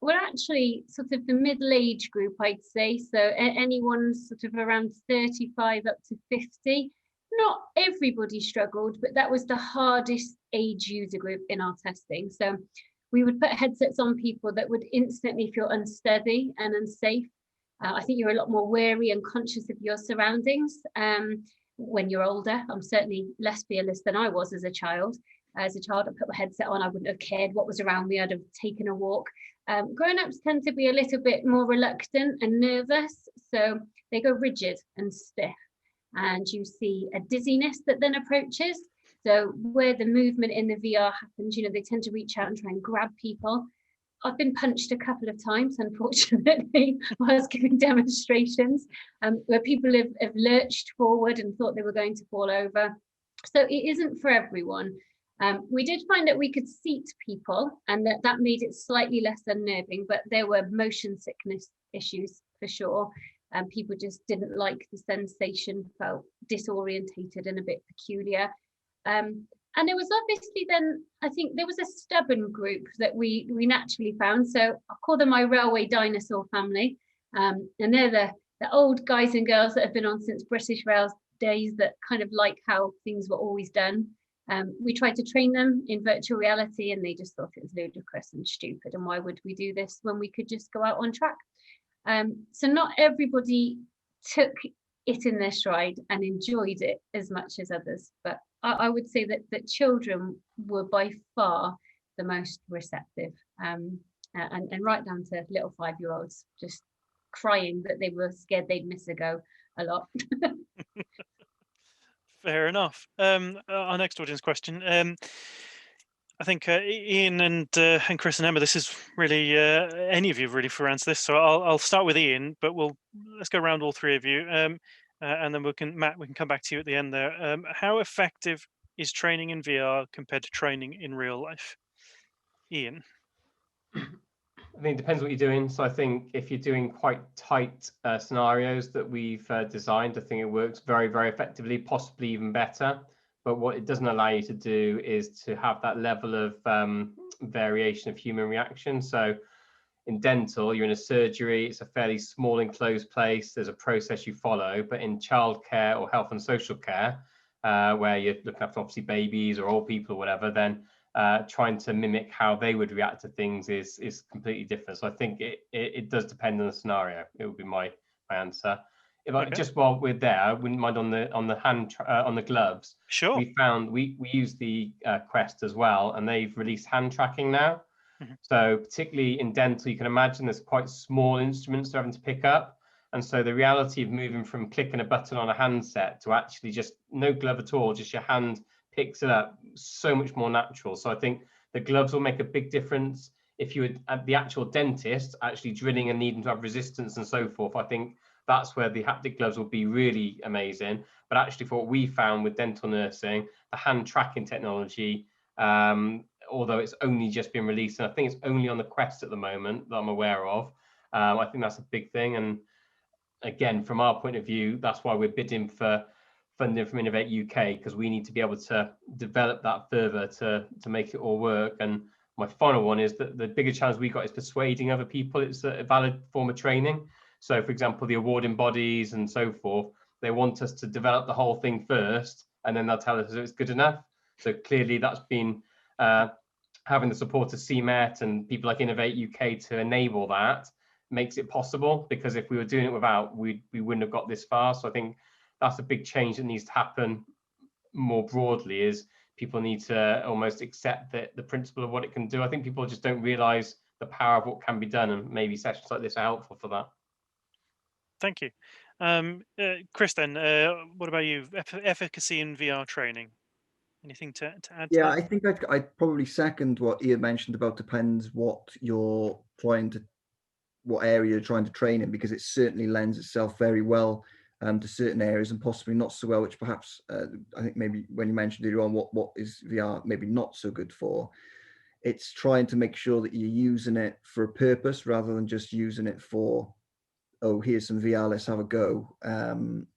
we're actually sort of the middle age group, I'd say. So anyone sort of around 35 up to 50. Not everybody struggled, but that was the hardest age user group in our testing. So we would put headsets on people that would instantly feel unsteady and unsafe. I think you're a lot more wary and conscious of your surroundings when you're older. I'm certainly less fearless than I was as a child. As a child, I put my headset on, I wouldn't have cared what was around me. I'd have taken a walk. Grown-ups tend to be a little bit more reluctant and nervous, so they go rigid and stiff, and you see a dizziness that then approaches. So where the movement in the VR happens, you know, they tend to reach out and try and grab people. I've been punched a couple of times, unfortunately, whilst giving demonstrations, where people have lurched forward and thought they were going to fall over. So it isn't for everyone. We did find that we could seat people, and that made it slightly less unnerving, but there were motion sickness issues for sure. People just didn't like the sensation, felt disorientated and a bit peculiar. And there was obviously then, I think there was a stubborn group that we naturally found. So I'll call them my railway dinosaur family. And they're the old guys and girls that have been on since British Rail's days, that kind of like how things were always done. We tried to train them in virtual reality, and they just thought it was ludicrous and stupid. And why would we do this when we could just go out on track? So not everybody took it in their stride and enjoyed it as much as others. But I would say that children were by far the most receptive, and right down to little 5-year-olds just crying that they were scared they'd miss a go a lot. Fair enough. Our next audience question. I think Ian and Chris and Emma, this is really any of you really for answer this. So I'll start with Ian, but let's go around all three of you, and then Matt, we can come back to you at the end there. How effective is training in VR compared to training in real life? Ian. I think it depends what you're doing. So I think if you're doing quite tight scenarios that we've designed, I think it works very, very effectively, possibly even better. But what it doesn't allow you to do is to have that level of variation of human reaction. So in dental, you're in a surgery, it's a fairly small enclosed place, there's a process you follow. But in childcare or health and social care, where you're looking after obviously babies or old people or whatever, then trying to mimic how they would react to things is completely different. So I think it does depend on the scenario. It would be my answer. If I just while we're there, I wouldn't mind on the gloves. Sure. We found we use the Quest as well, and they've released hand tracking now. Mm-hmm. So particularly in dental, you can imagine there's quite small instruments they're having to pick up. And so the reality of moving from clicking a button on a handset to actually just no glove at all, just your hand picks it up, so much more natural. So I think the gloves will make a big difference. If you would at the actual dentist actually drilling and needing to have resistance and so forth, I think that's where the haptic gloves will be really amazing. But actually for what we found with dental nursing, the hand tracking technology although it's only just been released, and I think it's only on the Quest at the moment that I'm aware of. I think that's a big thing. And again, from our point of view, that's why we're bidding for funding from Innovate UK, because we need to be able to develop that further to make it all work. And my final one is that the bigger challenge we got is persuading other people it's a valid form of training. So for example, the awarding bodies and so forth, they want us to develop the whole thing first, and then they'll tell us if it's good enough. So clearly that's been having the support of CMET and people like Innovate UK to enable that makes it possible, because if we were doing it without, we wouldn't have got this far. So I think that's a big change that needs to happen more broadly, is people need to almost accept that the principle of what it can do. I think people just don't realize the power of what can be done, and maybe sessions like this are helpful for that. Thank you. Chris, then, what about you? Efficacy in VR training. Anything to add to Yeah, that? I think I'd probably second what Ian mentioned about depends what area you're trying to train in, because it certainly lends itself very well to certain areas and possibly not so well, which perhaps I think maybe when you mentioned earlier on what is VR maybe not so good for. It's trying to make sure that you're using it for a purpose rather than just using it for, oh, here's some VR, let's have a go,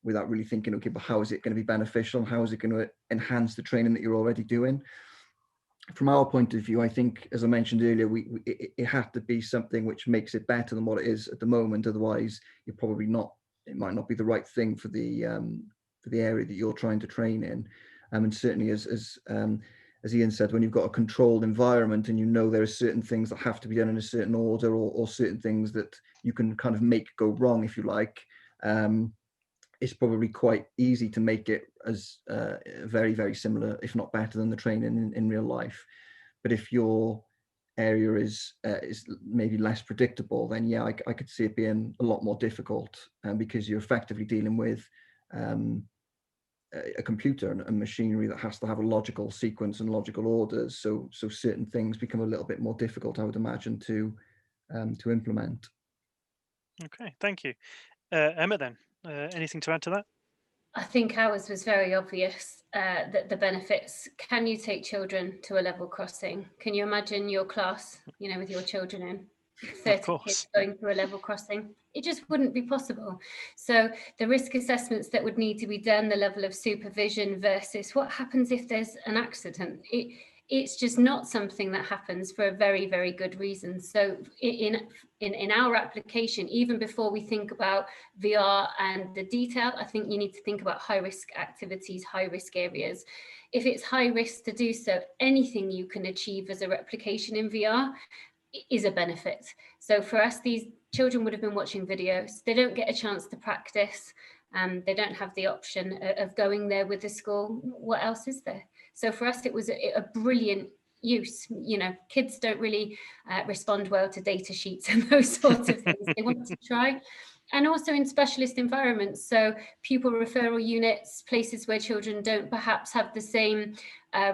without really thinking, okay, but how is it going to be beneficial? How is it going to enhance the training that you're already doing? From our point of view, I think, as I mentioned earlier, it had to be something which makes it better than what it is at the moment. Otherwise, you're probably not. It might not be the right thing for the area that you're trying to train in. And certainly, as Ian said, when you've got a controlled environment and you know there are certain things that have to be done in a certain order, or certain things that you can kind of make go wrong, if you like, it's probably quite easy to make it as very, very similar, if not better than the training in real life. But if your area is maybe less predictable, then yeah, I could see it being a lot more difficult, because you're effectively dealing with a computer and machinery that has to have a logical sequence and logical orders. So certain things become a little bit more difficult, I would imagine, to implement. Okay, thank you. Emma, then, anything to add to that? I think ours was very obvious, that the benefits. Can you take children to a level crossing? Can you imagine your class, with your children in 30 kids going through a level crossing? It just wouldn't be possible. So the risk assessments that would need to be done, the level of supervision versus what happens if there's an accident. It's just not something that happens for a very, very good reason. So in our application, even before we think about VR and the detail, I think you need to think about high risk activities, high risk areas. If it's high risk to do so, anything you can achieve as a replication in VR is a benefit. So for us, these children would have been watching videos. They don't get a chance to practice. They don't have the option of going there with the school. What else is there? So for us, it was a brilliant use. Kids don't really respond well to data sheets and those sorts of things. They want to try. And also in specialist environments, so pupil referral units, places where children don't perhaps have the same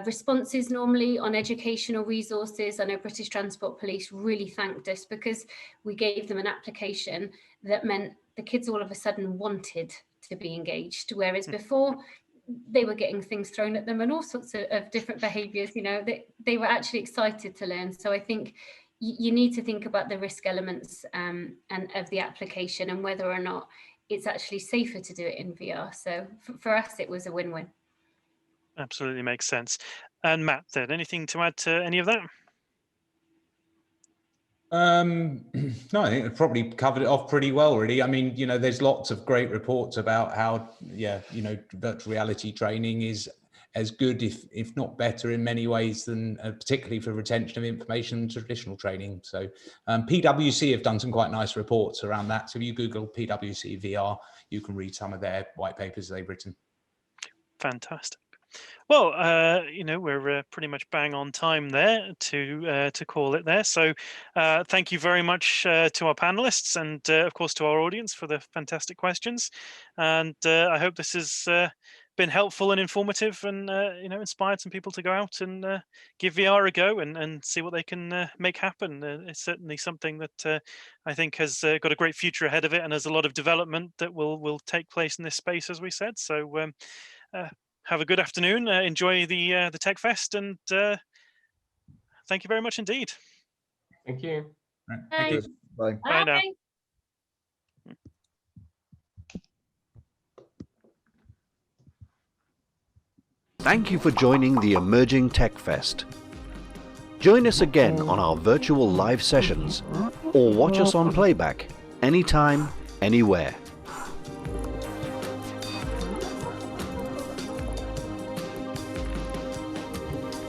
responses normally on educational resources. I know British Transport Police really thanked us because we gave them an application that meant the kids all of a sudden wanted to be engaged, whereas before they were getting things thrown at them and all sorts of different behaviours. They were actually excited to learn. So I think you need to think about the risk elements and of the application and whether or not it's actually safer to do it in VR. So for us, it was a win-win. Absolutely makes sense. And Matt, then, anything to add to any of that? No, I think it probably covered it off pretty well, really. I mean, there's lots of great reports about how, virtual reality training is as good, if not better in many ways than, particularly for retention of information, traditional training. So PwC have done some quite nice reports around that. So if you Google PwC VR, you can read some of their white papers they've written. Fantastic. Well, we're pretty much bang on time there to call it there. So thank you very much to our panelists and, of course, to our audience for the fantastic questions. And I hope this has been helpful and informative and, inspired some people to go out and give VR a go and see what they can make happen. It's certainly something that I think has got a great future ahead of it, and there's a lot of development that will take place in this space, as we said. So have a good afternoon. Enjoy the Tech Fest, and thank you very much indeed. Thank you. Right, thank you. Thanks. Bye. Bye now. Bye. Thank you for joining the Emerging Tech Fest. Join us again on our virtual live sessions or watch us on playback anytime, anywhere.